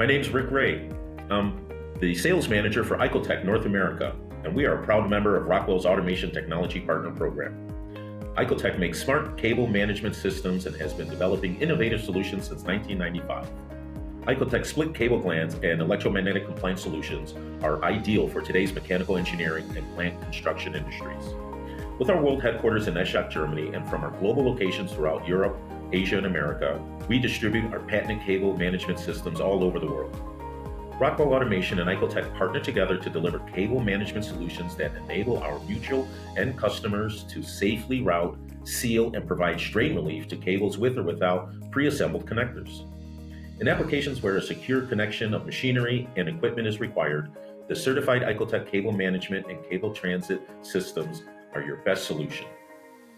My name's Rick Ray. I'm the sales manager for icotek North America, and we are a proud member of Rockwell's Automation Technology Partner Program. icotek makes smart cable management systems and has been developing innovative solutions since 1995. icotek split cable glands and electromagnetic compliance solutions are ideal for today's mechanical engineering and plant construction industries. With our world headquarters in Eschach, Germany, and from our global locations throughout Europe, Asia, and America, we distribute our patented cable management systems all over the world. Rockwell Automation and icotek partner together to deliver cable management solutions that enable our mutual end customers to safely route, seal, and provide strain relief to cables with or without pre-assembled connectors. In applications where a secure connection of machinery and equipment is required, the certified icotek cable management and cable transit systems are your best solution.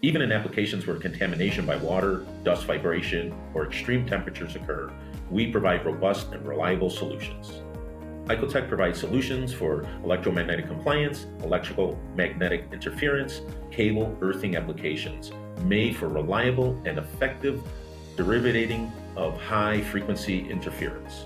Even in applications where contamination by water, dust, vibration, or extreme temperatures occur, we provide robust and reliable solutions. icotek provides solutions for electromagnetic compliance, electrical magnetic interference, cable earthing applications, made for reliable and effective derivating of high-frequency interference.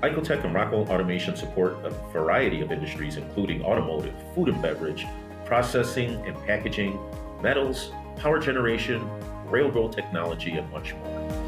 icotek and Rockwell Automation support a variety of industries including automotive, food and beverage, processing and packaging, metals, power generation, railroad technology, and much more.